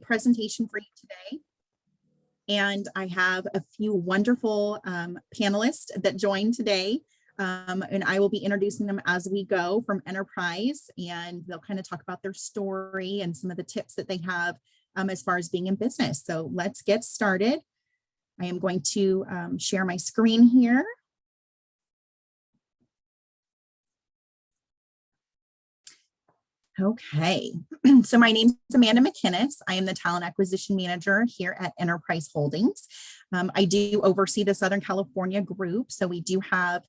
presentation for you today. And I have a few wonderful panelists that joined today. And I will be introducing them as we go from Enterprise, and they'll kind of talk about their story and some of the tips that they have as far as being in business. So let's get started. I am going to share my screen here. Okay, so my name is Amanda McInnes. I am the Talent Acquisition Manager here at Enterprise Holdings. I do oversee the Southern California group, so we do have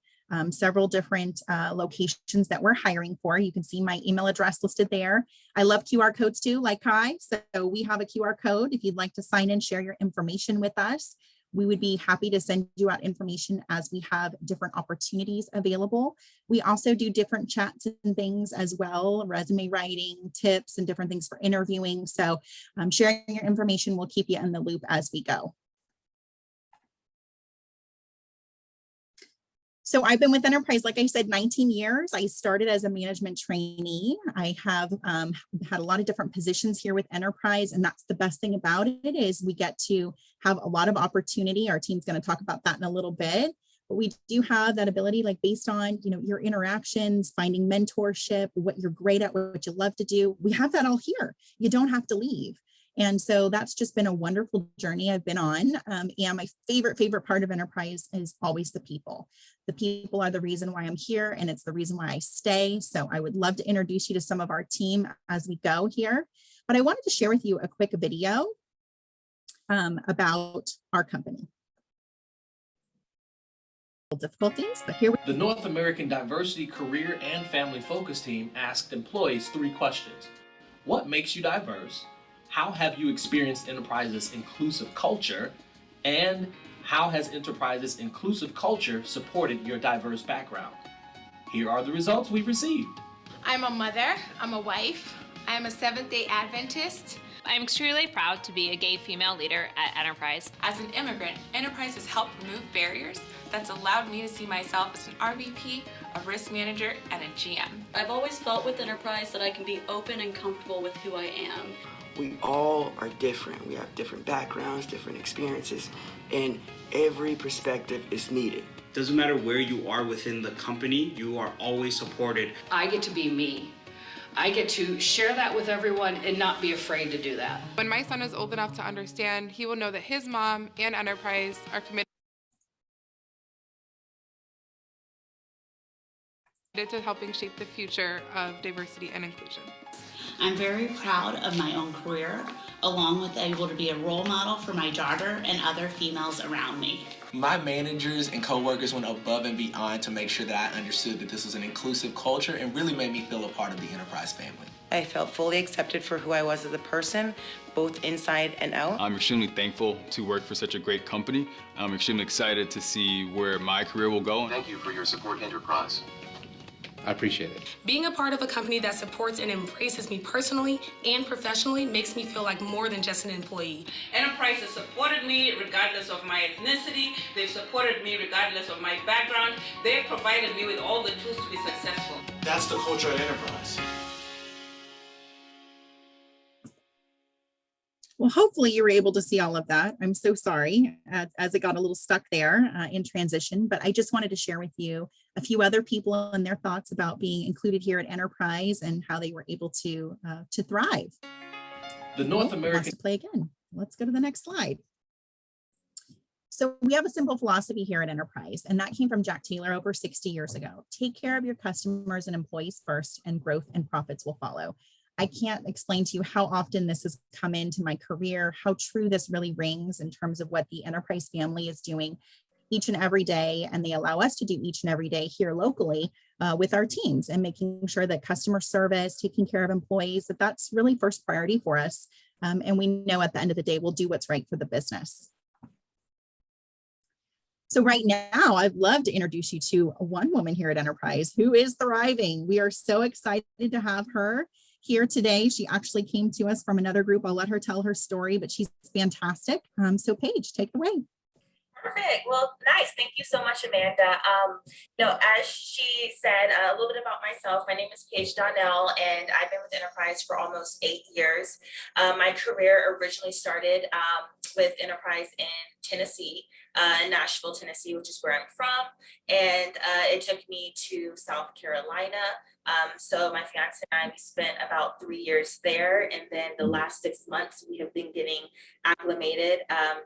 several different locations that we're hiring for. You can see my email address listed there. I love QR codes too, like Kai. So we have a QR code. If you'd like to sign in, share your information with us, we would be happy to send you out information as we have different opportunities available. We also do different chats and things as well, resume writing, tips, and different things for interviewing. So sharing your information will keep you in the loop as we go. So I've been with Enterprise, like I said, 19 years. I started as a management trainee. I have had a lot of different positions here with Enterprise, and that's the best thing about it is we get to have a lot of opportunity. Our team's going to talk about that in a little bit, but we do have that ability, like based on your interactions, finding mentorship, what you're great at, what you love to do. We have that all here. You don't have to leave. And so that's just been a wonderful journey I've been on. And my favorite part of Enterprise is always the people. The people are the reason why I'm here, and it's the reason why I stay. So I would love to introduce you to some of our team as we go here. But I wanted to share with you a quick video about our company. Difficulties, but here the North American Diversity Career and Family Focus Team asked employees 3 questions. What makes you diverse? How have you experienced Enterprise's inclusive culture? And how has Enterprise's inclusive culture supported your diverse background? Here are the results we received. I'm a mother, I'm a wife, I'm a Seventh-day Adventist. I'm extremely proud to be a gay female leader at Enterprise. As an immigrant, Enterprise has helped remove barriers that's allowed me to see myself as an RVP, a risk manager, and a GM. I've always felt with Enterprise that I can be open and comfortable with who I am. We all are different. We have different backgrounds, different experiences, and every perspective is needed. Doesn't matter where you are within the company, you are always supported. I get to be me. I get to share that with everyone and not be afraid to do that. When my son is old enough to understand, he will know that his mom and Enterprise are committed to helping shape the future of diversity and inclusion. I'm very proud of my own career, along with able to be a role model for my daughter and other females around me. My managers and coworkers went above and beyond to make sure that I understood that this was an inclusive culture and really made me feel a part of the Enterprise family. I felt fully accepted for who I was as a person, both inside and out. I'm extremely thankful to work for such a great company. I'm extremely excited to see where my career will go. Thank you for your support, Enterprise. I appreciate it. Being a part of a company that supports and embraces me personally and professionally makes me feel like more than just an employee. Enterprise has supported me regardless of my ethnicity. They've supported me regardless of my background. They've provided me with all the tools to be successful. That's the culture at Enterprise. Well, hopefully you were able to see all of that. I'm so sorry as it got a little stuck there in transition, but I just wanted to share with you a few other people and their thoughts about being included here at Enterprise and how they were able to thrive. The North American wants to play again. Let's go to the next slide. So we have a simple philosophy here at Enterprise, and that came from Jack Taylor over 60 years ago. Take care of your customers and employees first, and growth and profits will follow. I can't explain to you how often this has come into my career, how true this really rings in terms of what the Enterprise family is doing each and every day, and they allow us to do each and every day here locally with our teams and making sure that customer service, taking care of employees, that's really first priority for us. And we know at the end of the day, we'll do what's right for the business. So right now, I'd love to introduce you to one woman here at Enterprise who is thriving. We are so excited to have her here today. She actually came to us from another group. I'll let her tell her story, but she's fantastic. So Paige, take it away. Perfect. Well, nice. Thank you so much, Amanda. As she said, a little bit about myself. My name is Paige Donnell, and I've been with Enterprise for almost 8 years. My career originally started with Enterprise in Tennessee, Nashville, Tennessee, which is where I'm from. And it took me to South Carolina. So my fiance and I, we spent about 3 years there. And then the last 6 months, we have been getting acclimated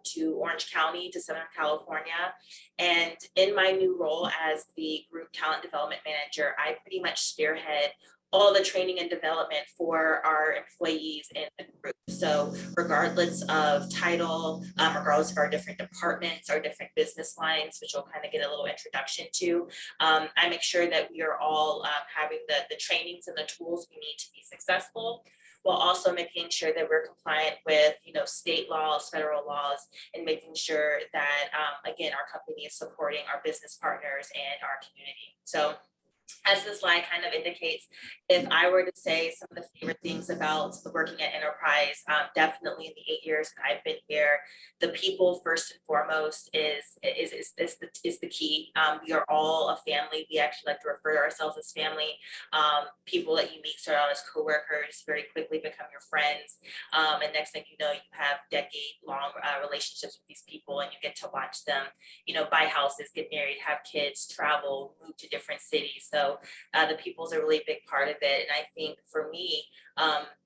to Orange County, to Southern California. And in my new role as the Group Talent Development Manager, I pretty much spearhead all the training and development for our employees in the group. So regardless of title, regardless of our different departments, our different business lines, which we'll kind of get a little introduction to, I make sure that we are all having the trainings and the tools we need to be successful, while also making sure that we're compliant with, state laws, federal laws, and making sure that, again, our company is supporting our business partners and our community. So as the slide kind of indicates, if I were to say some of the favorite things about working at Enterprise, definitely in the 8 years that I've been here, the people first and foremost is the key. We are all a family. We actually like to refer to ourselves as family. People that you meet start out as coworkers, very quickly become your friends, and next thing you know, you have decade-long relationships with these people, and you get to watch them, buy houses, get married, have kids, travel, move to different cities. So the people's a really big part of it. And I think for me,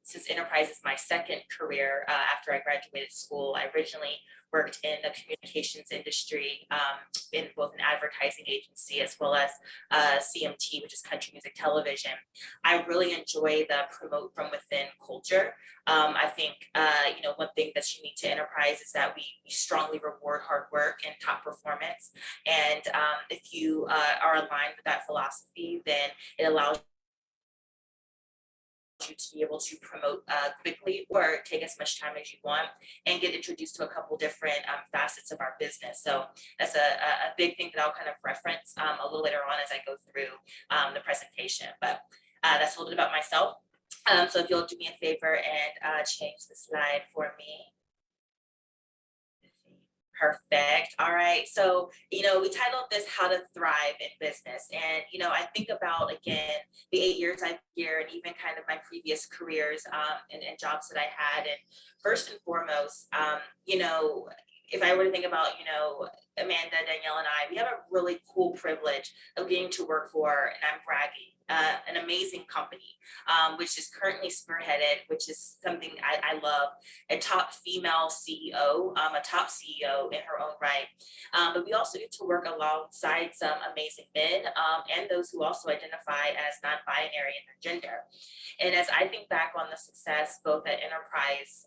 since Enterprise is my second career after I graduated school, I originally worked in the communications industry in both an advertising agency as well as CMT, which is country music television. I really enjoy the promote from within culture. I think, one thing that's unique to Enterprise is that we strongly reward hard work and top performance. And if you are aligned with that philosophy, then it allows you to be able to promote quickly or take as much time as you want and get introduced to a couple different facets of our business. So that's a big thing that I'll kind of reference a little later on as I go through the presentation. But that's a little bit about myself. So if you'll do me a favor and change the slide for me. Perfect. All right. So, we titled this How to Thrive in Business. And, I think about, again, the 8 years I've been here and even kind of my previous careers and jobs that I had. And first and foremost, if I were to think about, Amanda, Danielle, and I, we have a really cool privilege of getting to work for, and I'm bragging, an amazing company, which is currently spearheaded, which is something I love, a top female CEO, a top CEO in her own right. But we also get to work alongside some amazing men and those who also identify as non-binary in their gender. And as I think back on the success, both at Enterprise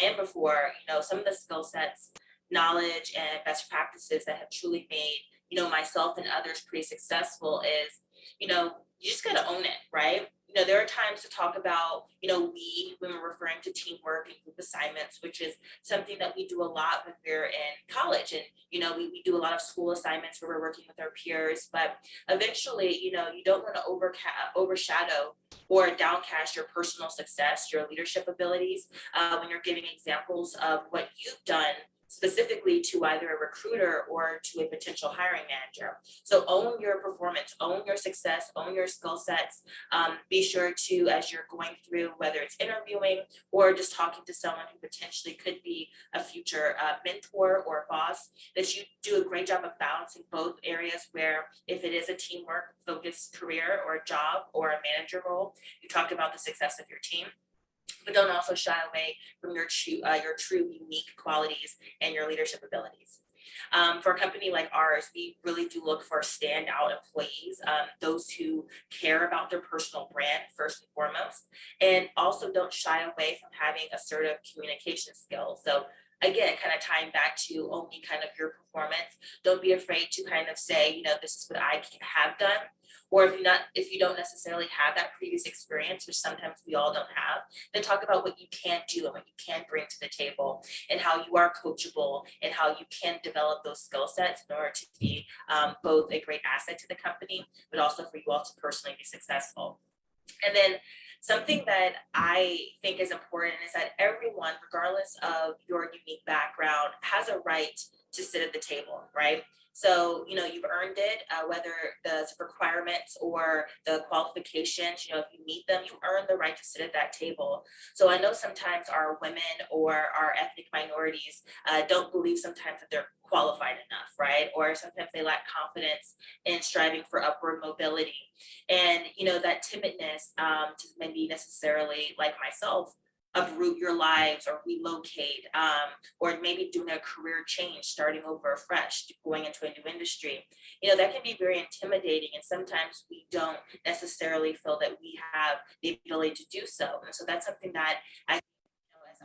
and before, some of the skill sets, knowledge, and best practices that have truly made, myself and others pretty successful is, you just got to own it, right? There are times to talk about, when we're referring to teamwork and group assignments, which is something that we do a lot when we're in college. And, we do a lot of school assignments where we're working with our peers, but eventually, you don't want to overshadow or downcast your personal success, your leadership abilities, when you're giving examples of what you've done specifically to either a recruiter or to a potential hiring manager. So own your performance, own your success, own your skill sets. Be sure to, as you're going through, whether it's interviewing or just talking to someone who potentially could be a future mentor or boss, that you do a great job of balancing both areas where if it is a teamwork focused career or job or a manager role, you talk about the success of your team. But don't also shy away from your true unique qualities and your leadership abilities. For a company like ours, we really do look for standout employees, those who care about their personal brand first and foremost, and also don't shy away from having assertive communication skills. So again, kind of tying back to only kind of your performance, don't be afraid to kind of say, this is what I have done. Or if you don't necessarily have that previous experience, which sometimes we all don't have, then talk about what you can do and what you can bring to the table and how you are coachable and how you can develop those skill sets in order to be both a great asset to the company, but also for you all to personally be successful. And then something that I think is important is that everyone, regardless of your unique background, has a right to sit at the table, right? So, you've earned it, whether the requirements or the qualifications, if you meet them, you earn the right to sit at that table. So I know sometimes our women or our ethnic minorities don't believe sometimes that they're qualified enough, right? Or sometimes they lack confidence in striving for upward mobility. And, that timidness to maybe necessarily, like myself, uproot your lives or relocate, or maybe doing a career change, starting over afresh, going into a new industry, that can be very intimidating. And sometimes we don't necessarily feel that we have the ability to do so. And so that's something that as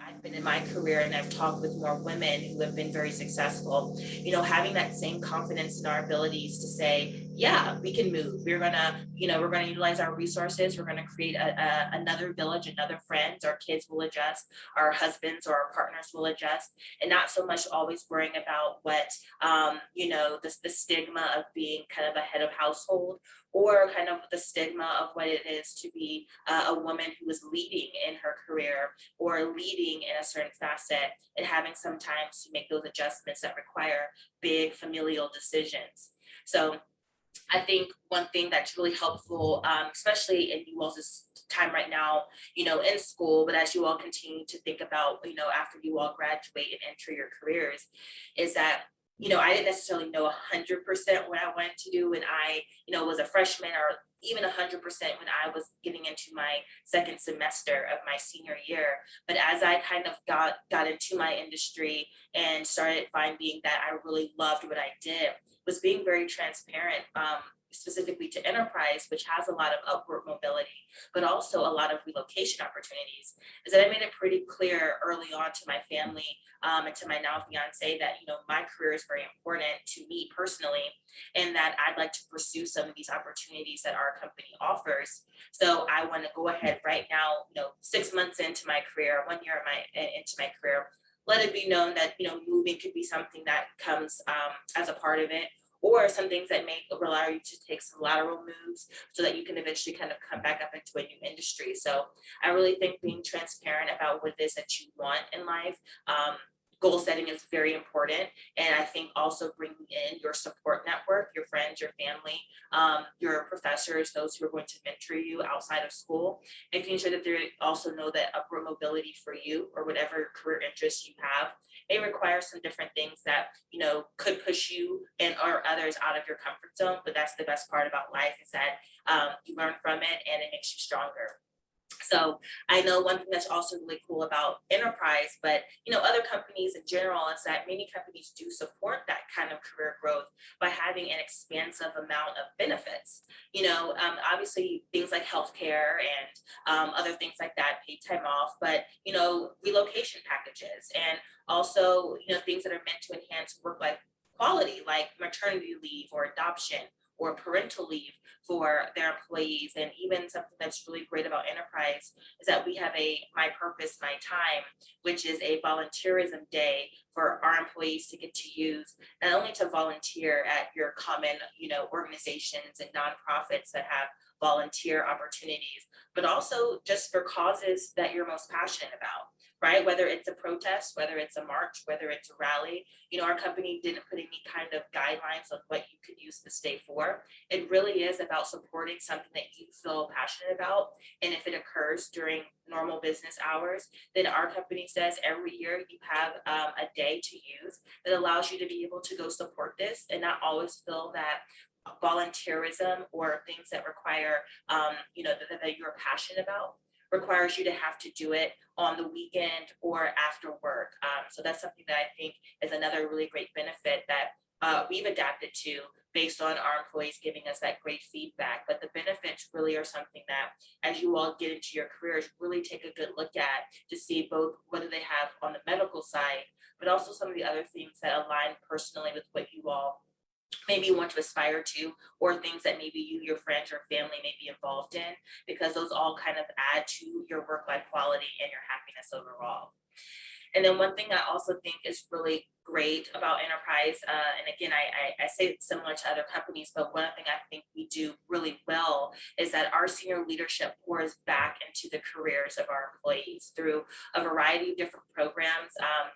I've been in my career and I've talked with more women who have been very successful, having that same confidence in our abilities to say, yeah, we can move. We're gonna utilize our resources. We're gonna create another village, another friends. Our kids will adjust, our husbands or our partners will adjust, and not so much always worrying about what the stigma of being kind of a head of household, or kind of the stigma of what it is to be a woman who is leading in her career or leading in a certain facet, and having sometimes to make those adjustments that require big familial decisions. So I think one thing that's really helpful, especially in you all's time right now, in school, but as you all continue to think about, after you all graduate and enter your careers, is that I didn't necessarily know 100% what I wanted to do when I, was a freshman, or even 100% when I was getting into my second semester of my senior year. But as I kind of got into my industry and started finding that I really loved what I did, was being very transparent, specifically to enterprise, which has a lot of upward mobility, but also a lot of relocation opportunities, is that I made it pretty clear early on to my family, and to my now fiance that, my career is very important to me personally, and that I'd like to pursue some of these opportunities that our company offers. So I want to go ahead right now, 6 months into my career, 1 year into my career, let it be known that, moving could be something that comes as a part of it, or some things that may allow you to take some lateral moves so that you can eventually kind of come back up into a new industry. So I really think being transparent about what it is that you want in life, goal setting is very important. And I think also bringing in your support network, your friends, your family, your professors, those who are going to mentor you outside of school, making sure that they also know that upward mobility for you or whatever career interests you have may require some different things that, could push you and or others out of your comfort zone. But that's the best part about life, is that you learn from it and it makes you stronger. So I know one thing that's also really cool about enterprise, but other companies in general, is that many companies do support that kind of career growth by having an expansive amount of benefits. Obviously things like healthcare and other things like that, paid time off, but relocation packages, and also things that are meant to enhance work-life quality, like maternity leave or adoption or parental leave for their employees. And even something that's really great about enterprise is that we have a My Purpose, My Time, which is a volunteerism day for our employees to get to use, not only to volunteer at your common, organizations and nonprofits that have volunteer opportunities, but also just for causes that you're most passionate about, right? Whether it's a protest, whether it's a march, whether it's a rally, our company didn't put any kind of guidelines on what you could use this day for. It really is about supporting something that you feel passionate about. And if it occurs during normal business hours, then our company says every year you have a day to use that allows you to be able to go support this and not always feel that volunteerism or things that require, that you're passionate about requires you to have to do it on the weekend or after work. So that's something that I think is another really great benefit that we've adapted to based on our employees giving us that great feedback. But the benefits really are something that, as you all get into your careers, really take a good look at to see both what do they have on the medical side, but also some of the other things that align personally with what you all maybe want to aspire to, or things that maybe you, your friends, or family may be involved in, because those all kind of add to your work-life quality and your happiness overall. And then one thing I also think is really great great about Enterprise, and again, I say it's similar to other companies, but one thing I think we do really well is that our senior leadership pours back into the careers of our employees through a variety of different programs,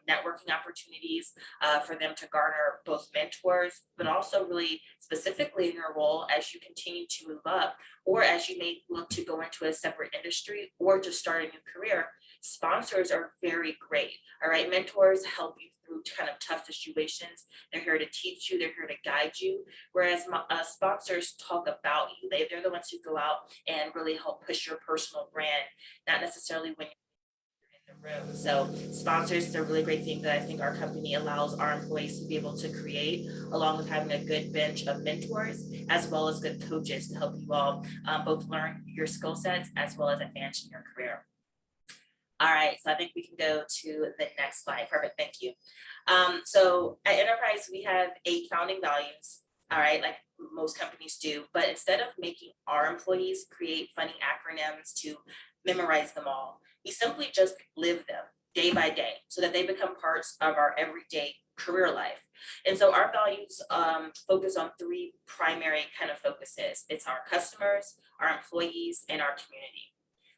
networking opportunities for them to garner both mentors, but also really specifically in your role as you continue to move up, or as you may look to go into a separate industry or to start a new career. Sponsors are very great. All right, mentors help you through kind of tough situations. They're here to teach you, they're here to guide you. Whereas sponsors talk about you. They're the ones who go out and really help push your personal brand, not necessarily when you're in the room. So sponsors is a really great thing that I think our company allows our employees to be able to create, along with having a good bench of mentors, as well as good coaches to help you all both learn your skill sets as well as advance in your career. All right, so I think we can go to the next slide. Perfect, thank you. So at Enterprise, we have 8 founding values, all right, like most companies do, but instead of making our employees create funny acronyms to memorize them all, we simply just live them day by day so that they become parts of our everyday career life. And so our values focus on 3 primary kind of focuses. It's our customers, our employees, and our community.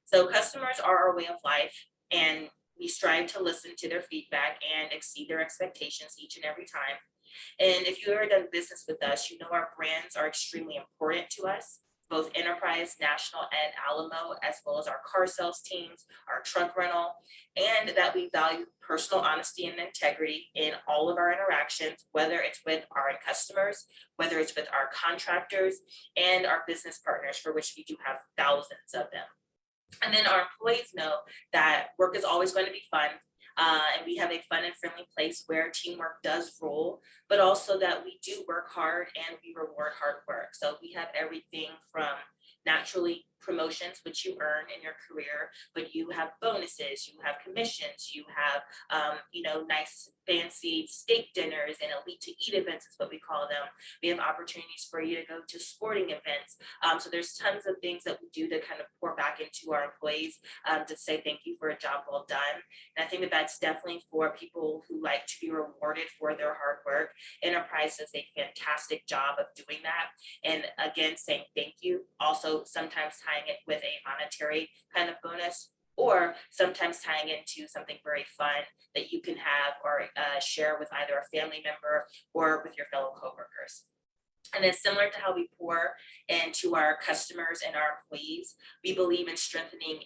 So customers are our way of life, and we strive to listen to their feedback and exceed their expectations each and every time. And if you've ever done business with us, you know our brands are extremely important to us, both Enterprise, National, and Alamo, as well as our car sales teams, our truck rental, and that we value personal honesty and integrity in all of our interactions, whether it's with our customers, whether it's with our contractors, and our business partners, for which we do have thousands of them. And then our employees know that work is always going to be fun, and we have a fun and friendly place where teamwork does rule, but also that we do work hard and we reward hard work. So we have everything from naturally promotions, which you earn in your career, but you have bonuses, you have commissions, you have, nice fancy steak dinners and elite to eat events is what we call them. We have opportunities for you to go to sporting events. So there's tons of things that we do to kind of pour back into our employees to say thank you for a job well done. And I think that that's definitely for people who like to be rewarded for their hard work. Enterprise does a fantastic job of doing that. And again, saying thank you, also sometimes tying it with a monetary kind of bonus, or sometimes tying into something very fun that you can have or share with either a family member or with your fellow coworkers. And then similar to how we pour into our customers and our employees, we believe in strengthening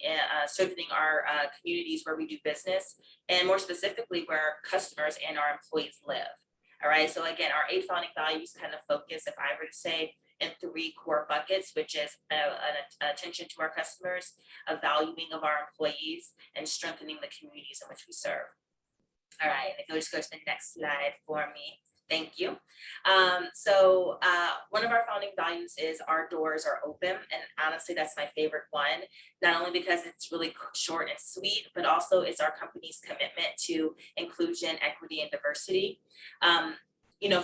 our communities where we do business, and more specifically where our customers and our employees live. All right, so again, our 8 founding values kind of focus, if I were to say, in 3 core buckets, which is an attention to our customers, a valuing of our employees, and strengthening the communities in which we serve. All right, if you'll just go to the next slide for me. Thank you. One of our founding values is our doors are open, and honestly, that's my favorite one, not only because it's really short and sweet, but also it's our company's commitment to inclusion, equity, and diversity.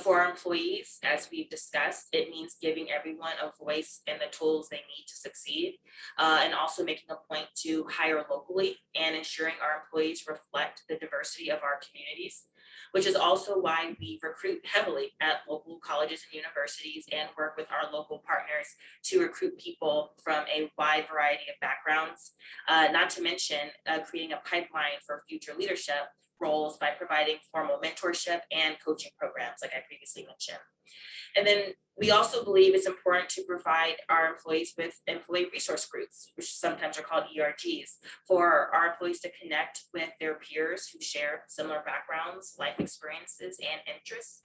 For our employees, as we've discussed, it means giving everyone a voice and the tools they need to succeed, and also making a point to hire locally and ensuring our employees reflect the diversity of our communities, which is also why we recruit heavily at local colleges and universities and work with our local partners to recruit people from a wide variety of backgrounds, not to mention creating a pipeline for future leadership roles by providing formal mentorship and coaching programs, like I previously mentioned. And then we also believe it's important to provide our employees with employee resource groups, which sometimes are called ERGs, for our employees to connect with their peers who share similar backgrounds, life experiences, and interests.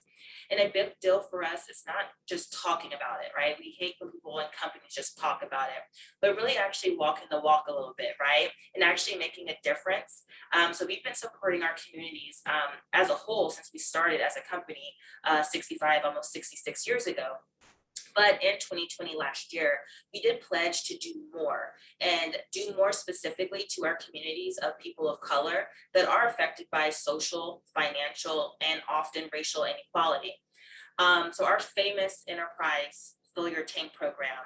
And a big deal for us is not just talking about it, right? We hate when people in companies just talk about it, but really actually walking the walk a little bit, right? And actually making a difference. So we've been supporting our communities as a whole since we started as a company 65, almost 66 years ago. But in 2020, last year, we did pledge to do more, and do more specifically to our communities of people of color that are affected by social, financial, and often racial inequality. So our famous Enterprise Fill Your Tank program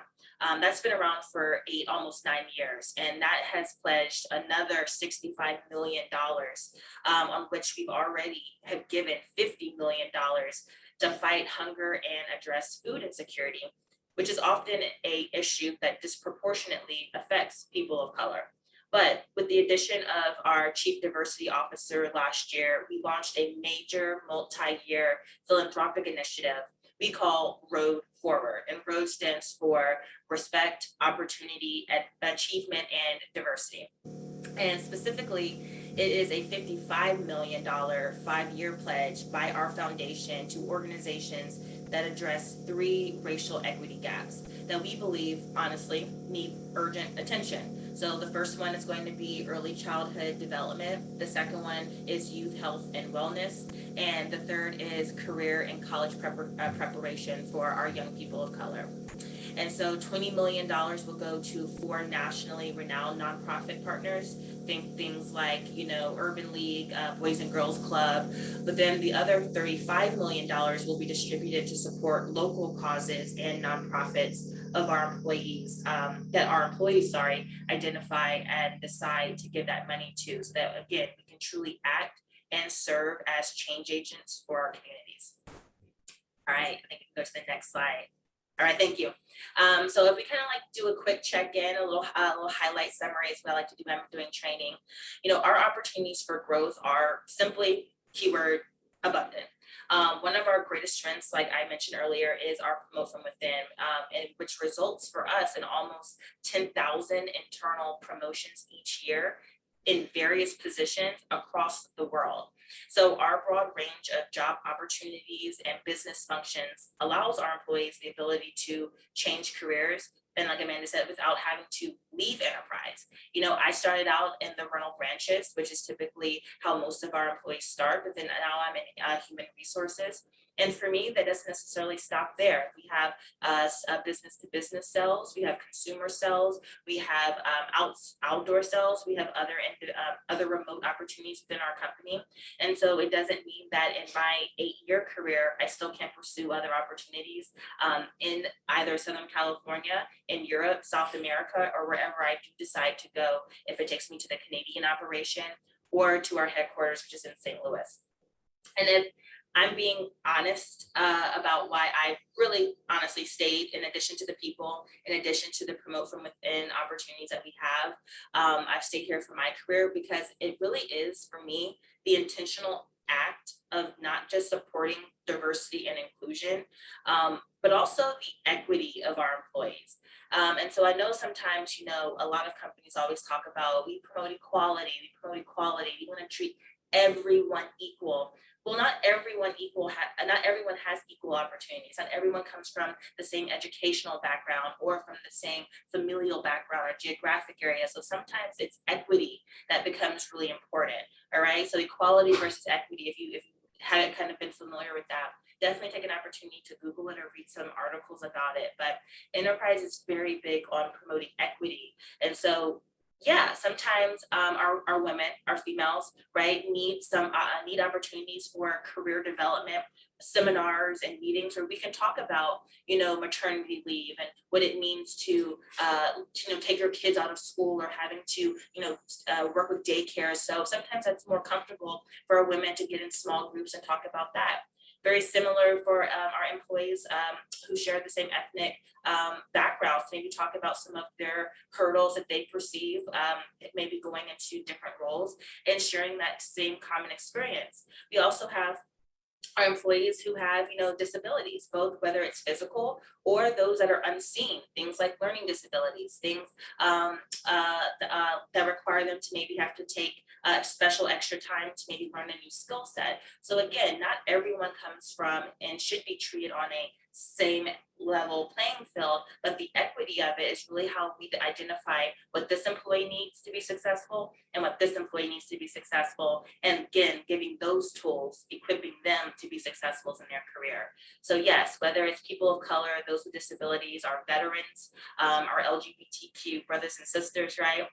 That's been around for almost 9 years, and that has pledged another $65 million, on which we've already have given $50 million to fight hunger and address food insecurity, which is often a issue that disproportionately affects people of color. But with the addition of our Chief Diversity Officer last year, we launched a major multi-year philanthropic initiative we call Road Forward. And Road stands for Respect, Opportunity, Achievement, and Diversity. And specifically, it is a $55 million 5-year pledge by our foundation to organizations that address 3 racial equity gaps that we believe, honestly, need urgent attention. So the first one is going to be early childhood development. The second one is youth health and wellness. And the third is career and college preparation for our young people of color. And so $20 million will go to 4 nationally renowned nonprofit partners. Think things like, Urban League, Boys and Girls Club. But then the other $35 million will be distributed to support local causes and nonprofits of our employees, that our employees, identify and decide to give that money to, so that, again, we can truly act and serve as change agents for our communities. All right, I think we can go to the next slide. All right, thank you. So if we kind of do a quick check-in, a little highlight summary is what I like to do when I'm doing training. Our opportunities for growth are simply keyword abundant. One of our greatest strengths, like I mentioned earlier, is our promote from within, and which results for us in almost 10,000 internal promotions each year in various positions across the world. So our broad range of job opportunities and business functions allows our employees the ability to change careers, and like Amanda said, without having to leave enterprise. I started out in the rental branches, which is typically how most of our employees start, but then now I'm in human resources. And for me, that doesn't necessarily stop there. We have business to business sales, we have consumer sales, we have outdoor sales, we have other remote opportunities within our company. And so it doesn't mean that in my 8-year career, I still can't pursue other opportunities in either Southern California, in Europe, South America, or wherever I do decide to go, if it takes me to the Canadian operation or to our headquarters, which is in St. Louis. And then I'm being honest about why I really honestly stayed, in addition to the people, in addition to the promote from within opportunities that we have. I've stayed here for my career because it really is, for me, the intentional act of not just supporting diversity and inclusion, but also the equity of our employees. And so I know sometimes, a lot of companies always talk about, we promote equality, we want to treat everyone equal. Well, not everyone has equal opportunities. Not everyone comes from the same educational background or from the same familial background or geographic area. So sometimes it's equity that becomes really important. All right. So equality versus equity, if you haven't kind of been familiar with that, definitely take an opportunity to Google it or read some articles about it. But enterprise is very big on promoting equity. And so sometimes our women, our females, need opportunities for career development, seminars and meetings where we can talk about, maternity leave and what it means to take your kids out of school or having to, work with daycare. So sometimes that's more comfortable for women to get in small groups and talk about that. Very similar for our employees who share the same ethnic backgrounds, maybe talk about some of their hurdles that they perceive, maybe going into different roles and sharing that same common experience. We also have our employees who have, disabilities, both whether it's physical or those that are unseen, things like learning disabilities, things that require them to maybe have to take special extra time to maybe learn a new skill set. So again, not everyone comes from and should be treated on a same level playing field, but the equity of it is really how we identify what this employee needs to be successful and what this employee needs to be successful. And again, giving those tools, equipping them to be successful in their career. So yes, whether it's people of color, those with disabilities, our veterans, our LGBTQ brothers and sisters, right?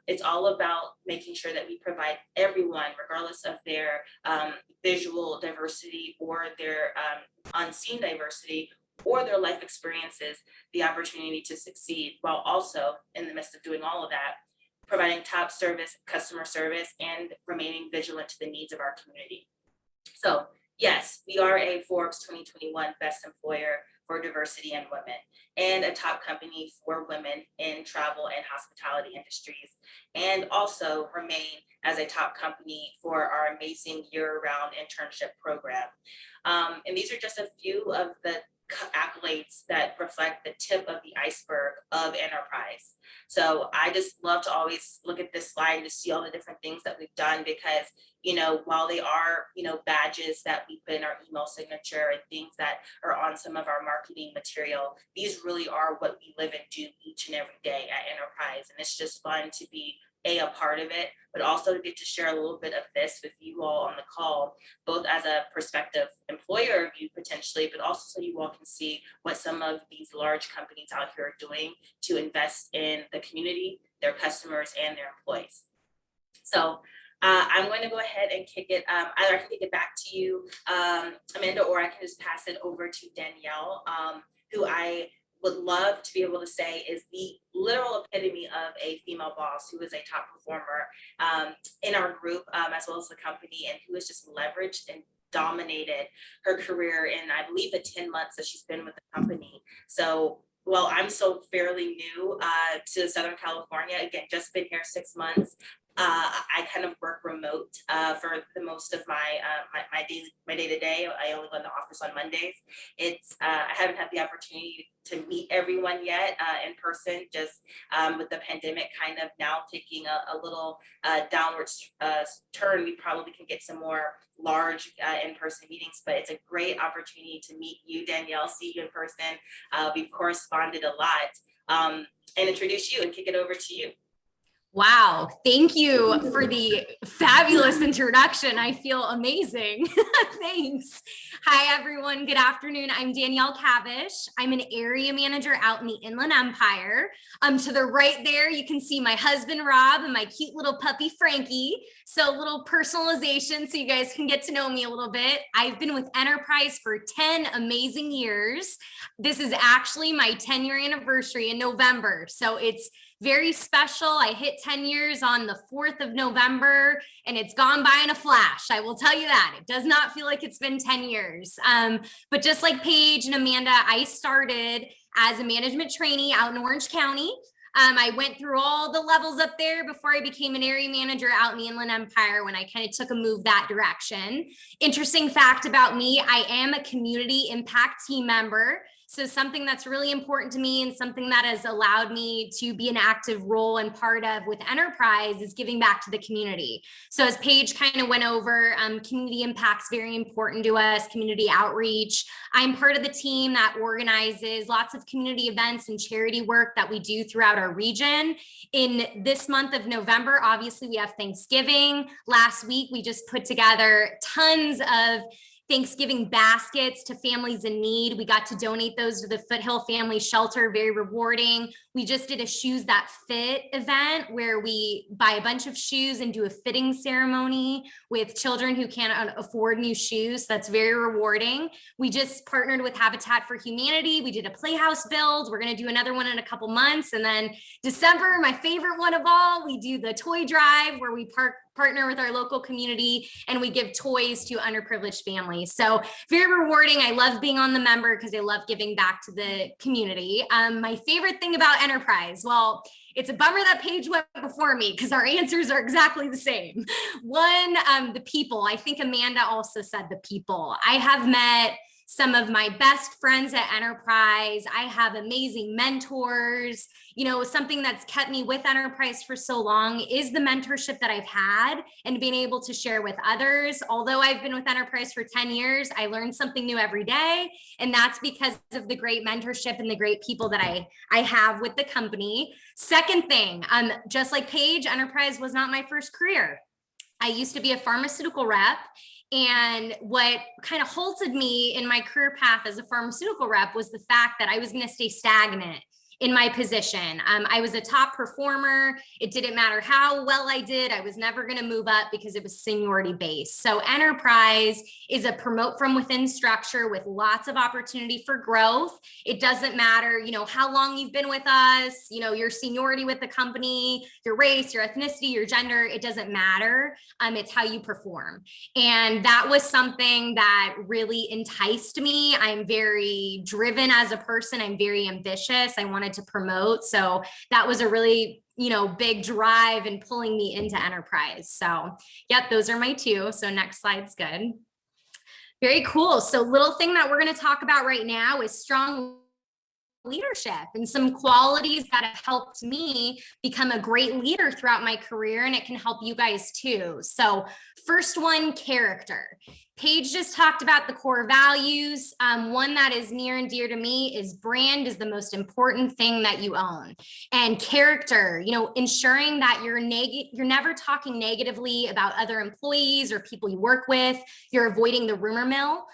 It's all about making sure that we provide everyone, regardless of their visual diversity or their unseen diversity, or their life experiences the opportunity to succeed, while also in the midst of doing all of that, providing top service, customer service, and remaining vigilant to the needs of our community. So yes, we are a Forbes 2021 Best Employer for Diversity and Women, and a top company for women in travel and hospitality industries, and also remain as a top company for our amazing year-round internship program. And these are just a few of the accolades that reflect the tip of the iceberg of enterprise. So I just love to always look at this slide to see all the different things that we've done, because, you know, while they are, you know, badges that we put in our email signature and things that are on some of our marketing material, these really are what we live and do each and every day at Enterprise. And it's just fun to be a part of it, but also to get to share a little bit of this with you all on the call, both as a prospective employer of you potentially, but also so you all can see what some of these large companies out here are doing to invest in the community, their customers, and their employees. So I'm going to go ahead and kick it. Either I can kick it back to you, Amanda, or I can just pass it over to Danielle, who I would love to be able to say is the literal epitome of a female boss, who is a top performer in our group, as well as the company, and who has just leveraged and dominated her career in, I believe, the 10 months that she's been with the company. So while I'm so fairly new to Southern California, again, just been here 6 months, I kind of work remote for the most of my my day to day. I only go in the office on Mondays. I haven't had the opportunity to meet everyone yet in person, just with the pandemic kind of now taking a little downward turn. We probably can get some more large in-person meetings, but it's a great opportunity to meet you, Danielle, see you in person. We've corresponded a lot, and introduce you and kick it over to you. Wow, thank you for the fabulous introduction. I feel amazing. Thanks. Hi, everyone. Good afternoon. I'm Danielle Cavish. I'm an area manager out in the Inland Empire. To the right there, you can see my husband, Rob, and my cute little puppy, Frankie. So a little personalization so you guys can get to know me a little bit. I've been with Enterprise for 10 amazing years. This is actually my 10-year anniversary in November. So it's very special. I hit 10 years on the 4th of November, and it's gone by in a flash. I will tell you that. It does not feel like it's been 10 years. But just like Paige and Amanda, I started as a management trainee out in Orange County. I went through all the levels up there before I became an area manager out in the Inland Empire, when I kind of took a move that direction. Interesting fact about me, I am a community impact team member. So something that's really important to me and something that has allowed me to be an active role and part of with Enterprise is giving back to the community. So as Paige kind of went over, community impact's very important to us, community outreach. I'm part of the team that organizes lots of community events and charity work that we do throughout our region. In this month of November, obviously we have Thanksgiving. Last week, we just put together tons of Thanksgiving baskets to families in need. We got to donate those to the Foothill Family Shelter, very rewarding. We just did a Shoes That Fit event where we buy a bunch of shoes and do a fitting ceremony with children who can't afford new shoes. That's very rewarding. We just partnered with Habitat for Humanity. We did a playhouse build. We're going to do another one in a couple months. And then December, my favorite one of all, we do the toy drive where we partner with our local community and we give toys to underprivileged families. So very rewarding. I love being on the member because I love giving back to the community. My favorite thing about Enterprise, well, it's a bummer that Paige went before me because our answers are exactly the same. One, the people. I think Amanda also said the people. I have met some of my best friends at Enterprise. I have amazing mentors. You know, something that's kept me with Enterprise for so long is the mentorship that I've had and being able to share with others. Although I've been with Enterprise for 10 years, I learn something new every day. And that's because of the great mentorship and the great people that I have with the company. Second thing, just like Paige, Enterprise was not my first career. I used to be a pharmaceutical rep. And what kind of halted me in my career path as a pharmaceutical rep was the fact that I was going to stay stagnant in my position. I was a top performer. It didn't matter how well I did. I was never going to move up because it was seniority based. So enterprise is a promote from within structure with lots of opportunity for growth. It doesn't matter, how long you've been with us, your seniority with the company, your race, your ethnicity, your gender, it doesn't matter. It's how you perform. And that was something that really enticed me. I'm very driven as a person. I'm very ambitious. I wanted to promote. So that was a really, big drive in pulling me into enterprise. So yep, those are my two. So next slide's good. Very cool. So little thing that we're going to talk about right now is strong leadership and some qualities that have helped me become a great leader throughout my career, and it can help you guys too. So first one, character. Paige just talked about the core values. One that is near and dear to me is brand is the most important thing that you own. And character, ensuring that you're never talking negatively about other employees or people you work with. You're avoiding the rumor mill.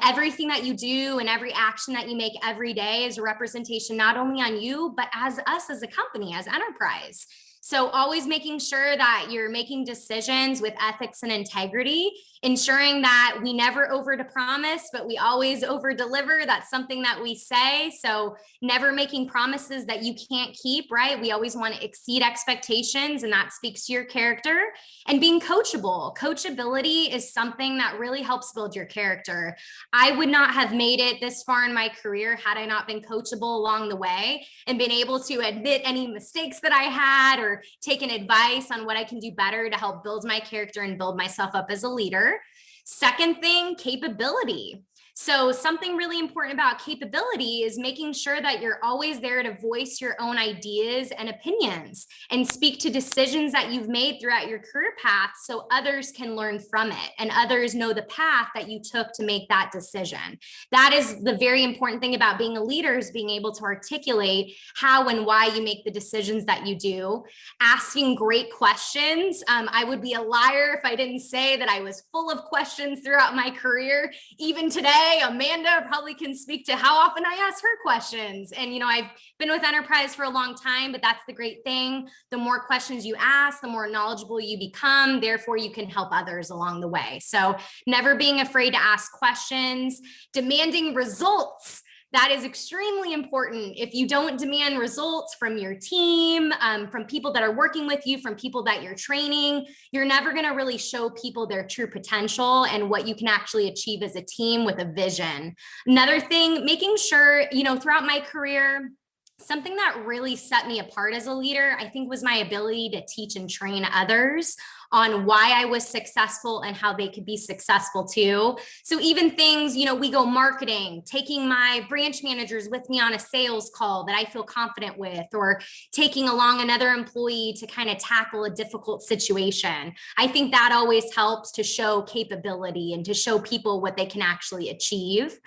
Everything that you do and every action that you make every day is a representation not only on you, but as us as a company, as enterprise. So always making sure that you're making decisions with ethics and integrity, ensuring that we never over to promise, but we always over deliver. That's something that we say. So never making promises that you can't keep, right? We always want to exceed expectations, and that speaks to your character. And being coachable. Coachability is something that really helps build your character. I would not have made it this far in my career had I not been coachable along the way and been able to admit any mistakes that I had or taken advice on what I can do better to help build my character and build myself up as a leader. Second thing, capability. So something really important about capability is making sure that you're always there to voice your own ideas and opinions and speak to decisions that you've made throughout your career path so others can learn from it and others know the path that you took to make that decision. That is the very important thing about being a leader, is being able to articulate how and why you make the decisions that you do. Asking great questions. I would be a liar if I didn't say that I was full of questions throughout my career. Even today, Amanda probably can speak to how often I ask her questions. And, I've been with enterprise for a long time, but that's the great thing. The more questions you ask, the more knowledgeable you become. Therefore, you can help others along the way. So never being afraid to ask questions, demanding results. That is extremely important. If you don't demand results from your team, from people that are working with you, from people that you're training, you're never going to really show people their true potential and what you can actually achieve as a team with a vision. Another thing, making sure, throughout my career, something that really set me apart as a leader, I think, was my ability to teach and train others on why I was successful and how they could be successful too. So even things, we go marketing, taking my branch managers with me on a sales call that I feel confident with, or taking along another employee to kind of tackle a difficult situation. I think that always helps to show capability and to show people what they can actually achieve.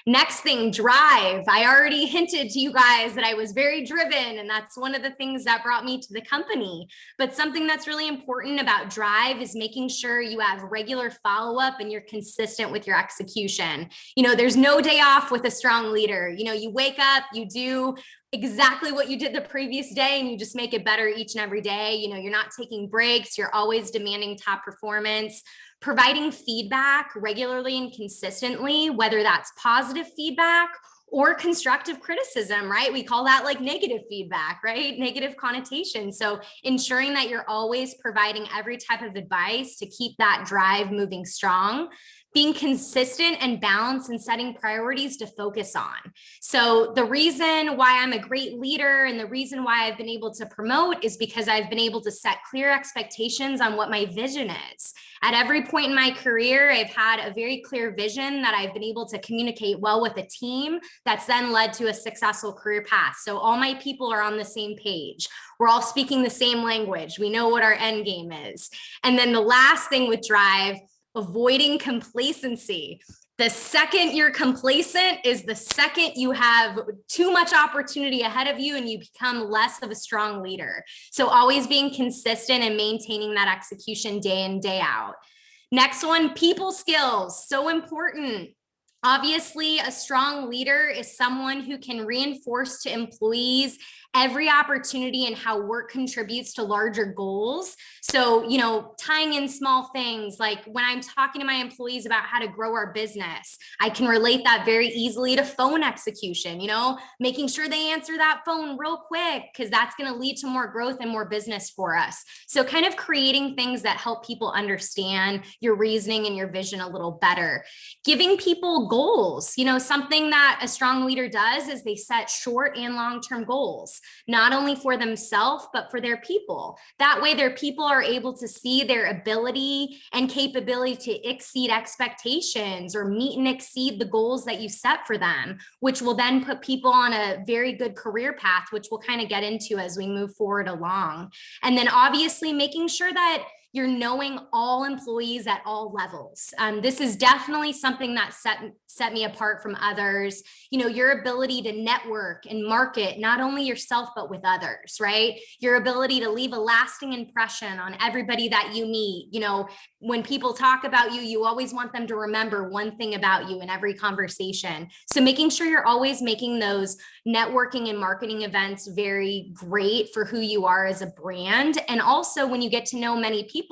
Next thing, drive. I already hinted to you guys that I was very driven, and that's one of the things that brought me to the company. But something that's really important about drive is making sure you have regular follow-up and you're consistent with your execution. There's no day off with a strong leader. You wake up, you do exactly what you did the previous day, and you just make it better each and every day. You're not taking breaks. You're always demanding top performance. Providing feedback regularly and consistently, whether that's positive feedback or constructive criticism, right? We call that like negative feedback, right? Negative connotation. So ensuring that you're always providing every type of advice to keep that drive moving strong. Being consistent and balanced and setting priorities to focus on. So the reason why I'm a great leader and the reason why I've been able to promote is because I've been able to set clear expectations on what my vision is. At every point in my career, I've had a very clear vision that I've been able to communicate well with a team that's then led to a successful career path. So all my people are on the same page. We're all speaking the same language. We know what our end game is. And then the last thing with drive, avoiding complacency. The second you're complacent is the second you have too much opportunity ahead of you and you become less of a strong leader. So always being consistent and maintaining that execution day in, day out. Next one, people skills. So important. Obviously, a strong leader is someone who can reinforce to employees every opportunity and how work contributes to larger goals. So, tying in small things like when I'm talking to my employees about how to grow our business, I can relate that very easily to phone execution, making sure they answer that phone real quick, because that's going to lead to more growth and more business for us. So kind of creating things that help people understand your reasoning and your vision a little better. Giving people goals, something that a strong leader does is they set short and long-term goals, not only for themselves, but for their people. That way their people are able to see their ability and capability to exceed expectations or meet and exceed the goals that you set for them, which will then put people on a very good career path, which we'll kind of get into as we move forward along. And then obviously making sure that you're knowing all employees at all levels. This is definitely something that set me apart from others. Your ability to network and market, not only yourself, but with others, right? Your ability to leave a lasting impression on everybody that you meet. When people talk about you, you always want them to remember one thing about you in every conversation. So making sure you're always making those networking and marketing events very great for who you are as a brand. And also when you get to know many people,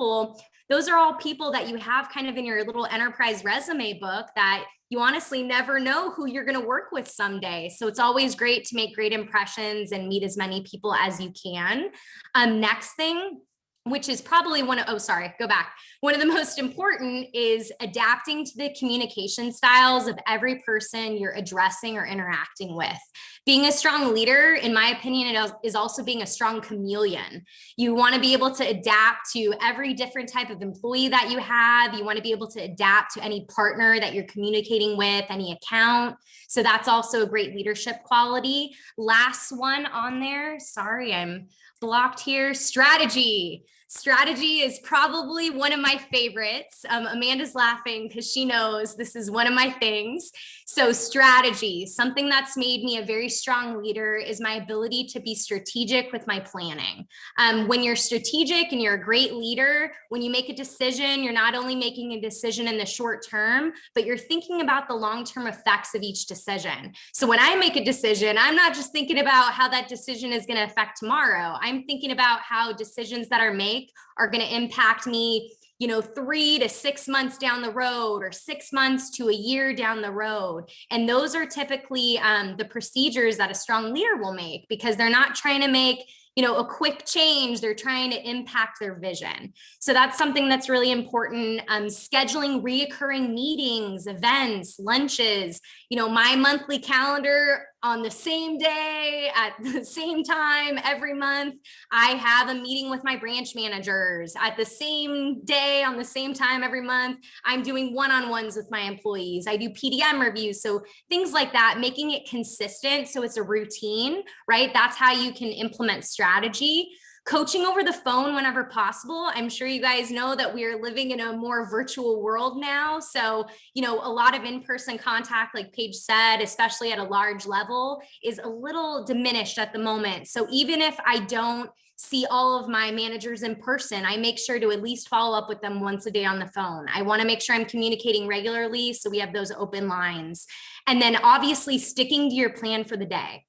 those are all people that you have kind of in your little enterprise resume book that you honestly never know who you're going to work with someday. So it's always great to make great impressions and meet as many people as you can. Next thing, which is probably one of the most important, is adapting to the communication styles of every person you're addressing or interacting with. Being a strong leader, in my opinion, is also being a strong chameleon. You want to be able to adapt to every different type of employee that you have. You want to be able to adapt to any partner that you're communicating with, any account. So that's also a great leadership quality. Last one on there, sorry, I'm blocked here. Strategy. Strategy is probably one of my favorites. Amanda's laughing because she knows this is one of my things. So strategy, something that's made me a very strong leader, is my ability to be strategic with my planning. When you're strategic and you're a great leader, when you make a decision, you're not only making a decision in the short term, but you're thinking about the long-term effects of each decision. So when I make a decision, I'm not just thinking about how that decision is going to affect tomorrow. I'm thinking about how decisions that are made are going to impact me 3 to 6 months down the road, or 6 months to a year down the road. And those are typically the procedures that a strong leader will make, because they're not trying to make a quick change. They're trying to impact their vision. So that's something that's really important. Scheduling reoccurring meetings, events, lunches, my monthly calendar on the same day at the same time every month. I have a meeting with my branch managers at the same day on the same time every month. I'm doing one-on-ones with my employees. I do PDM reviews. So things like that, making it consistent so it's a routine, right? That's how you can implement strategy. Coaching over the phone whenever possible. I'm sure you guys know that we are living in a more virtual world now. So, a lot of in-person contact, like Paige said, especially at a large level, is a little diminished at the moment. So even if I don't see all of my managers in person, I make sure to at least follow up with them once a day on the phone. I want to make sure I'm communicating regularly, so we have those open lines. And then obviously sticking to your plan for the day.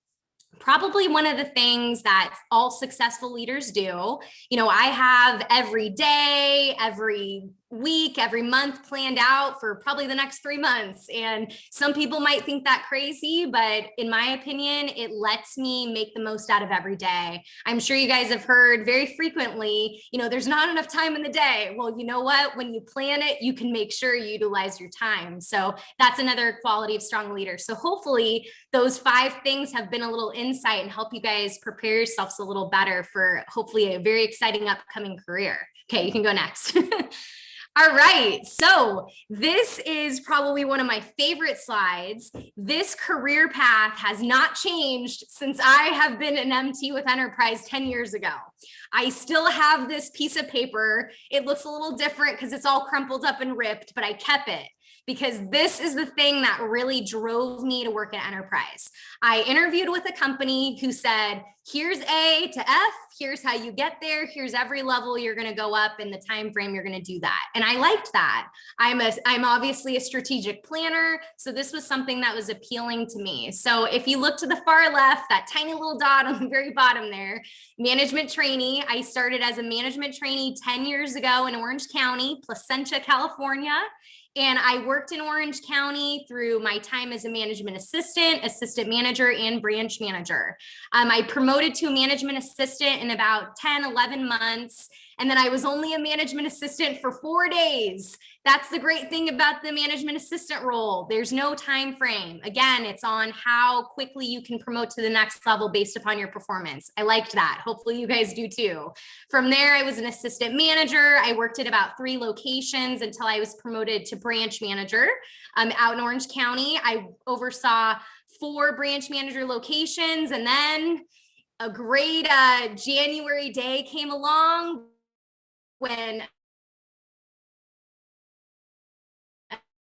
Probably one of the things that all successful leaders do. I have every day, every week, every month planned out for probably the next 3 months. And some people might think that crazy, but in my opinion, it lets me make the most out of every day. I'm sure you guys have heard very frequently, there's not enough time in the day. Well, you know what? When you plan it, you can make sure you utilize your time. So that's another quality of strong leaders. So hopefully those 5 things have been a little insight and help you guys prepare yourselves a little better for hopefully a very exciting upcoming career. Okay, you can go next. All right, so this is probably one of my favorite slides. This career path has not changed since I have been an MT with Enterprise 10 years ago. I still have this piece of paper. It looks a little different because it's all crumpled up and ripped, but I kept it because this is the thing that really drove me to work at Enterprise. I interviewed with a company who said, here's A to F, here's how you get there, here's every level you're going to go up in the time frame you're going to do that. And I liked that. I'm obviously a strategic planner, so this was something that was appealing to me. So if you look to the far left, that tiny little dot on the very bottom there, management trainee. I started as a management trainee 10 years ago in Orange County, Placentia, California. And I worked in Orange County through my time as a management assistant, assistant manager, and branch manager. I promoted to a management assistant in about 10, 11 months. And then I was only a management assistant for 4 days. That's the great thing about the management assistant role. There's no time frame. Again, it's on how quickly you can promote to the next level based upon your performance. I liked that. Hopefully you guys do too. From there, I was an assistant manager. I worked at about 3 locations until I was promoted to branch manager. Out in Orange County, I oversaw 4 branch manager locations. And then a great January day came along when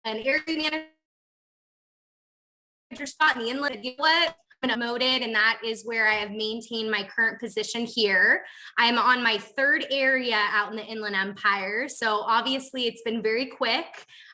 an area manager spot in the inlet, you know what? I'm promoted, and that is where I have maintained my current position here. I'm on my 3rd area out in the Inland Empire. So obviously it's been very quick.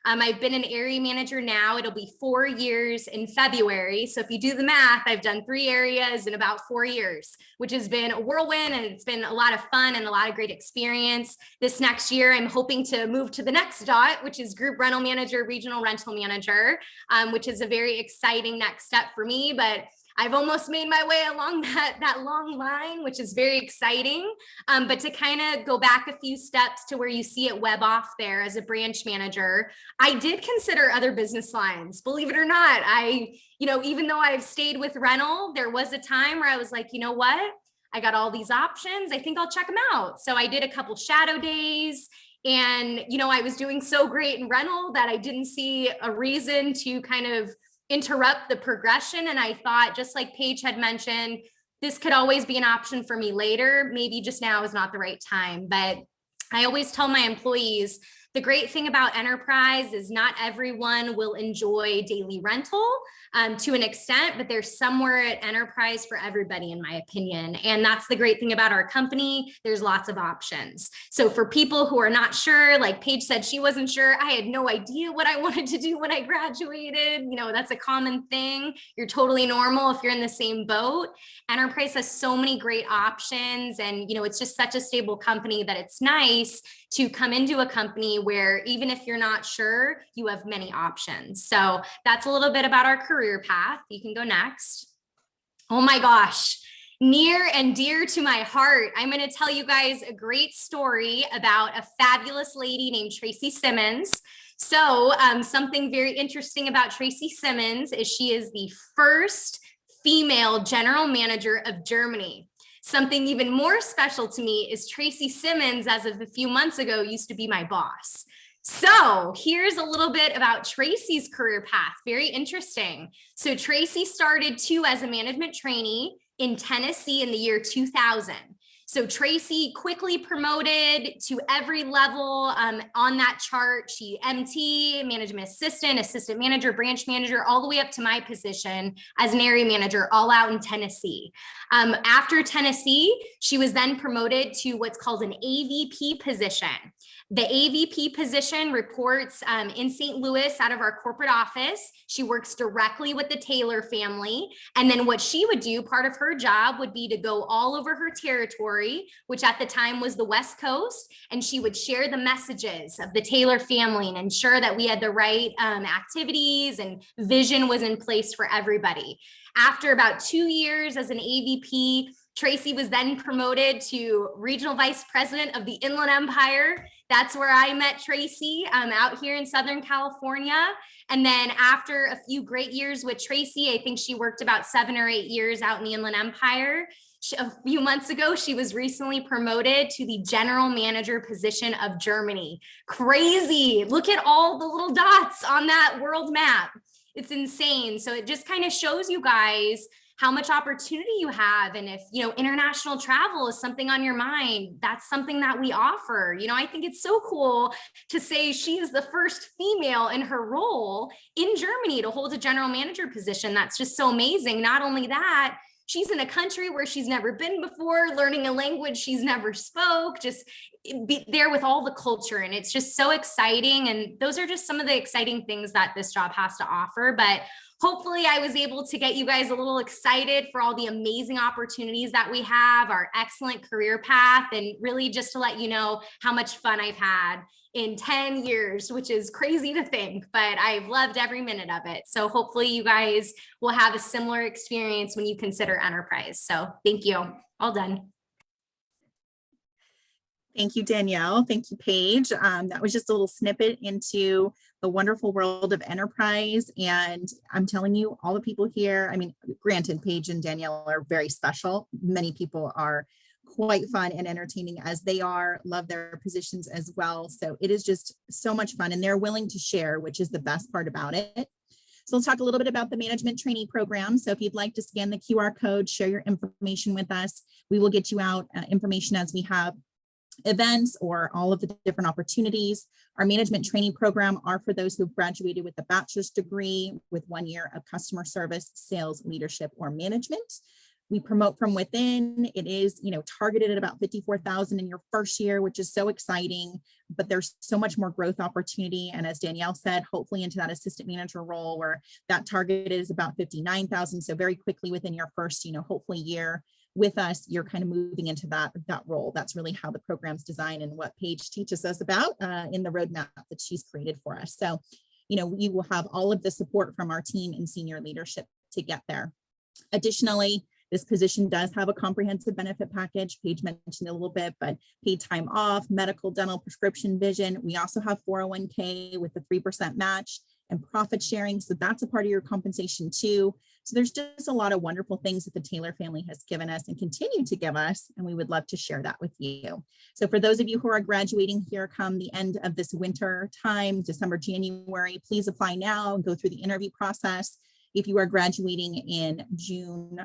I've been an area manager now. It'll be 4 years in February. So if you do the math, I've done 3 areas in about 4 years, which has been a whirlwind, and it's been a lot of fun and a lot of great experience. This next year, I'm hoping to move to the next dot, which is group rental manager, regional rental manager, which is a very exciting next step for me. But I've almost made my way along that long line, which is very exciting. But to kind of go back a few steps to where you see it web off there as a branch manager, I did consider other business lines, believe it or not. Even though I've stayed with rental, there was a time where I was like, you know what? I got all these options. I think I'll check them out. So I did a couple shadow days. And, I was doing so great in rental that I didn't see a reason to kind of interrupt the progression. And I thought, just like Paige had mentioned, this could always be an option for me later. Maybe just now is not the right time. But I always tell my employees, the great thing about Enterprise is not everyone will enjoy daily rental to an extent, but there's somewhere at Enterprise for everybody, in my opinion. And that's the great thing about our company. There's lots of options. So for people who are not sure, like Paige said, she wasn't sure. I had no idea what I wanted to do when I graduated. That's a common thing. You're totally normal if you're in the same boat. Enterprise has so many great options. And, it's just such a stable company that it's nice to come into a company where even if you're not sure, you have many options. So that's a little bit about our career path. You can go next. Oh my gosh, near and dear to my heart. I'm going to tell you guys a great story about a fabulous lady named Tracy Simmons. So something very interesting about Tracy Simmons is she is the first female general manager of Germany. Something even more special to me is Tracy Simmons, as of a few months ago, used to be my boss. So here's a little bit about Tracy's career path. Very interesting. So Tracy started too as a management trainee in Tennessee in the year 2000. So Tracy quickly promoted to every level on that chart. She MT, management assistant, assistant manager, branch manager, all the way up to my position as an area manager, all out in Tennessee. After Tennessee, she was then promoted to what's called an AVP position. The AVP position reports in St. Louis out of our corporate office. She works directly with the Taylor family. And then what she would do, part of her job would be to go all over her territory, which at the time was the West Coast. And she would share the messages of the Taylor family and ensure that we had the right activities and vision was in place for everybody. After about 2 years as an AVP, Tracy was then promoted to regional vice president of the Inland Empire. That's where I met Tracy out here in Southern California. And then after a few great years with Tracy, I think she worked about 7 or 8 years out in the Inland Empire. A few months ago, she was recently promoted to the general manager position of Germany. Crazy. Look at all the little dots on that world map. It's insane. So it just kind of shows you guys how much opportunity you have. And if, international travel is something on your mind, that's something that we offer. I think it's so cool to say she is the first female in her role in Germany to hold a general manager position. That's just so amazing. Not only that, she's in a country where she's never been before, learning a language she's never spoke, just be there with all the culture. And it's just so exciting. And those are just some of the exciting things that this job has to offer. But hopefully I was able to get you guys a little excited for all the amazing opportunities that we have, our excellent career path, and really just to let you know how much fun I've had in 10 years, which is crazy to think, but I've loved every minute of it. So hopefully you guys will have a similar experience when you consider enterprise. So thank you. All done. Thank you, Danielle. Thank you, Paige. That was just a little snippet into the wonderful world of enterprise. And I'm telling you, all the people here, granted, Paige and Danielle are very special. Many people are quite fun and entertaining as they are, love their positions as well. So it is just so much fun, and they're willing to share, which is the best part about it. So let's talk a little bit about the management trainee program. So if you'd like to scan the QR code, share your information with us, we will get you out information as we have events or all of the different opportunities. Our management training program are for those who've graduated with a bachelor's degree with 1 year of customer service, sales, leadership, or management. We promote from within. It is, targeted at about 54,000 in your first year, which is so exciting, but there's so much more growth opportunity. And as Danielle said, hopefully into that assistant manager role where that target is about 59,000. So very quickly within your first, hopefully year with us, you're kind of moving into that role. That's really how the program's designed and what Paige teaches us about in the roadmap that she's created for us. So, you will have all of the support from our team and senior leadership to get there. Additionally, this position does have a comprehensive benefit package. Paige mentioned a little bit, but paid time off, medical, dental, prescription, vision. We also have 401k with the 3% match and profit sharing. So that's a part of your compensation too. So there's just a lot of wonderful things that the Taylor family has given us and continue to give us, and we would love to share that with you. So for those of you who are graduating here come the end of this winter time, December, January, please apply now and go through the interview process. If you are graduating in June,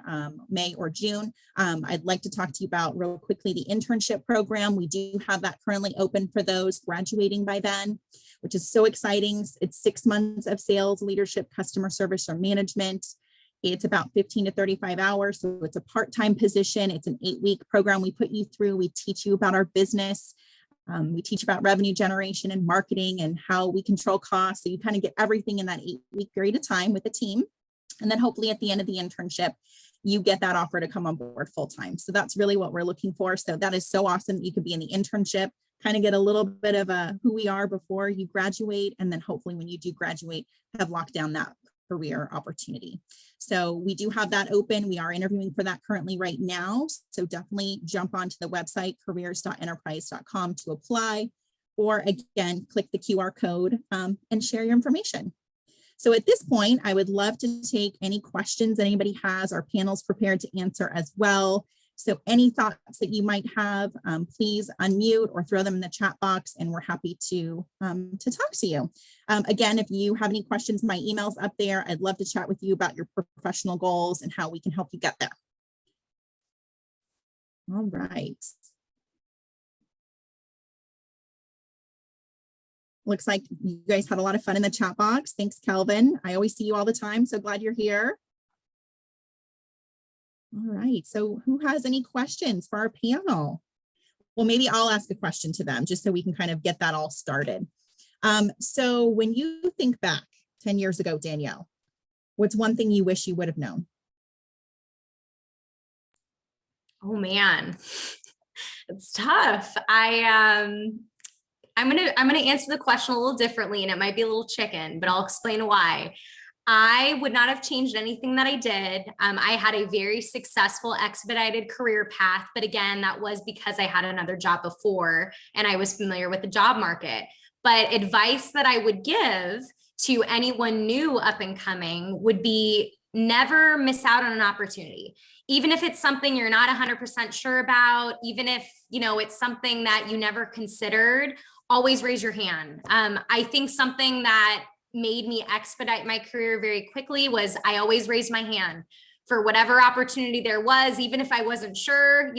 May or June, I'd like to talk to you about real quickly the internship program. We do have that currently open for those graduating by then, which is so exciting. It's 6 months of sales, leadership, customer service, or management. It's about 15 to 35 hours. So it's a part-time position. It's an 8-week program we put you through. We teach you about our business. We teach about revenue generation and marketing and how we control costs. So you kind of get everything in that 8-week period of time with the team. And then hopefully at the end of the internship, you get that offer to come on board full-time. So that's really what we're looking for. So that is so awesome. You could be in the internship, kind of get a little bit of who we are before you graduate. And then hopefully when you do graduate, have locked down that career opportunity. So we do have that open. We are interviewing for that currently right now. So definitely jump onto the website, careers.enterprise.com to apply, or again, click the QR code and share your information. So at this point, I would love to take any questions anybody has. Our panel's prepared to answer as well. So any thoughts that you might have, please unmute or throw them in the chat box, and we're happy to talk to you. Again, if you have any questions, my email's up there. I'd love to chat with you about your professional goals and how we can help you get there. All right. Looks like you guys had a lot of fun in the chat box. Thanks, Kelvin. I always see you all the time, so glad you're here. All right, so who has any questions for our panel? Well, maybe I'll ask a question to them just so we can kind of get that all started. So when you think back 10 years ago, Danielle, what's one thing you wish you would have known? Oh man, it's tough. I'm gonna answer the question a little differently, and it might be a little chicken, but I'll explain why. I would not have changed anything that I did. I had a very successful expedited career path, but again, that was because I had another job before and I was familiar with the job market. But advice that I would give to anyone new up and coming would be never miss out on an opportunity. Even if it's something you're not 100% sure about, even if, it's something that you never considered, always raise your hand. I think something that made me expedite my career very quickly was I always raised my hand. for whatever opportunity there was, even if I wasn't sure.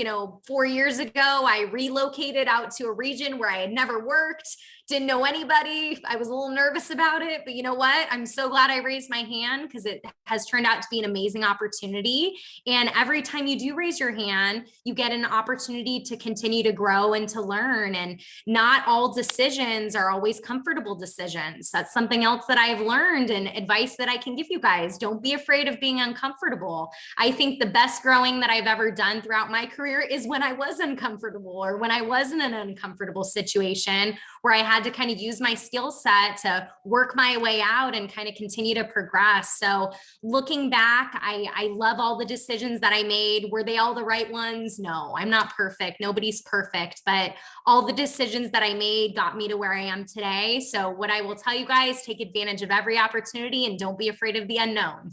4 years ago, I relocated out to a region where I had never worked, didn't know anybody. I was a little nervous about it, but you know what? I'm so glad I raised my hand because it has turned out to be an amazing opportunity. And every time you do raise your hand, you get an opportunity to continue to grow and to learn. And not all decisions are always comfortable decisions. That's something else that I've learned and advice that I can give you guys. Don't be afraid of being uncomfortable. I think the best growing that I've ever done throughout my career is when I was uncomfortable or when I was in an uncomfortable situation where I had to kind of use my skill set to work my way out and kind of continue to progress. So looking back, I love all the decisions that I made. Were they all the right ones? No, I'm not perfect. Nobody's perfect, but all the decisions that I made got me to where I am today. So what I will tell you guys, take advantage of every opportunity and don't be afraid of the unknown.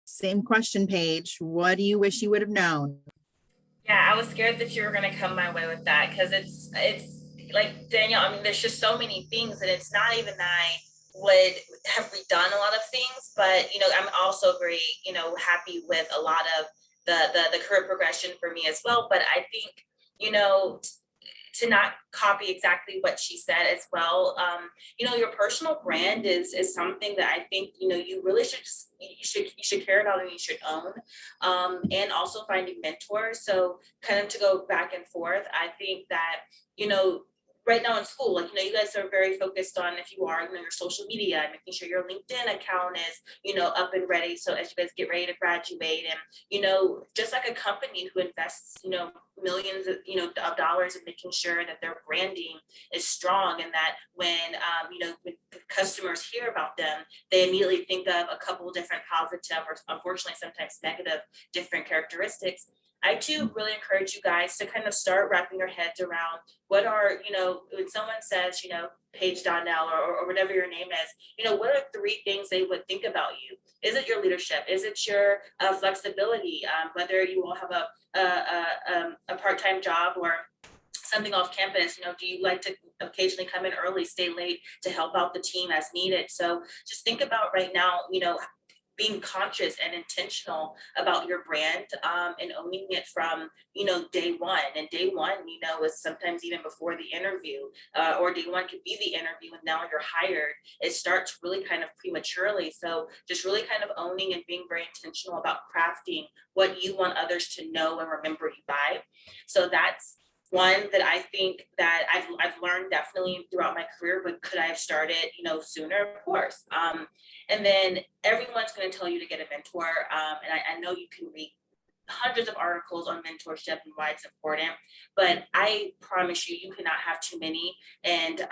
Same question, Paige. What do you wish you would have known? Yeah, I was scared that you were going to come my way with that because it's like Danielle. I mean, there's just so many things, and it's not even that I would have redone a lot of things, but I'm also very happy with a lot of the career progression for me as well. But I think to not copy exactly what she said as well. Your personal brand is something that I think, you really should you should care about and you should own. And also finding mentors. So kind of to go back and forth, I think that, right now in school, you guys are very focused on, if you are, your social media and making sure your LinkedIn account is, up and ready. So as you guys get ready to graduate and, just like a company who invests, millions of, of dollars in making sure that their branding is strong and that when, when customers hear about them, they immediately think of a couple of different positive or unfortunately sometimes negative different characteristics. I too really encourage you guys to kind of start wrapping your heads around what are, when someone says, Paige Donnell or whatever your name is, what are 3 things they would think about you? Is it your leadership? Is it your flexibility? Whether you all have a part-time job or something off campus, do you like to occasionally come in early, stay late to help out the team as needed? So just think about right now, being conscious and intentional about your brand and owning it from, day one. And day one, is sometimes even before the interview or day one could be the interview and now you're hired. It starts really kind of prematurely. So just really kind of owning and being very intentional about crafting what you want others to know and remember you by. So that's one that I think that I've learned definitely throughout my career, but could I have started, sooner? Of course. And then everyone's going to tell you to get a mentor. And I know you can read hundreds of articles on mentorship and why it's important, but I promise you, you cannot have too many. And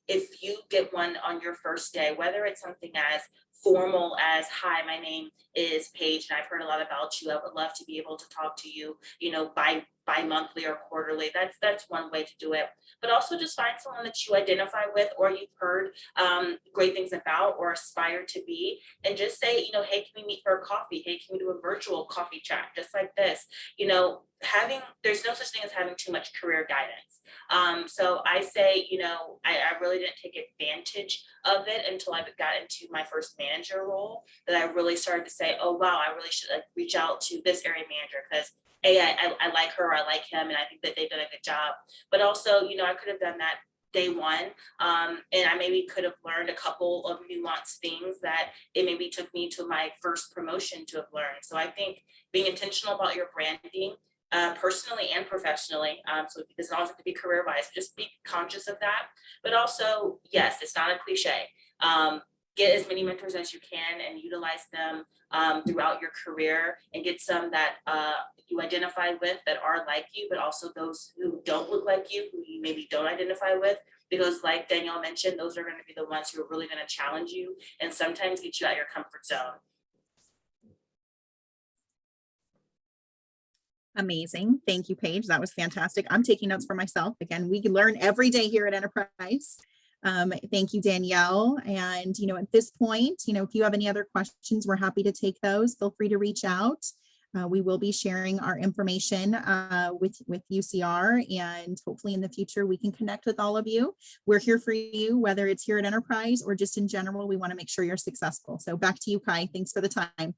if you get one on your first day, whether it's something as formal as, hi, my name is Paige and I've heard a lot about you. I would love to be able to talk to you, bi-monthly or quarterly. That's one way to do it. But also just find someone that you identify with or you've heard great things about or aspire to be, and just say, hey, can we meet for a coffee? Hey, can we do a virtual coffee chat just like this? There's no such thing as having too much career guidance. So I say, I really didn't take advantage of it until I got into my first manager role, that I really started to say, oh, wow, I really should reach out to this area manager because I like her, I like him, and I think that they've done a good job. But also, I could have done that day one, and I maybe could have learned a couple of nuanced things that it maybe took me to my first promotion to have learned. So I think being intentional about your branding, personally and professionally, so it doesn't always have to be career-wise, just be conscious of that. But also, yes, it's not a cliche. Get as many mentors as you can and utilize them throughout your career, and get some that you identify with that are like you, but also those who don't look like you, who you maybe don't identify with, because like Danielle mentioned, those are going to be the ones who are really going to challenge you and sometimes get you out of your comfort zone. Amazing. Thank you, Paige. That was fantastic. I'm taking notes for myself. Again, we learn every day here at Enterprise. Thank you, Danielle. And, at this point, if you have any other questions, we're happy to take those. Feel free to reach out. We will be sharing our information with UCR, and hopefully in the future we can connect with all of you. We're here for you, whether it's here at Enterprise or just in general. We want to make sure you're successful. So back to you, Kai. Thanks for the time.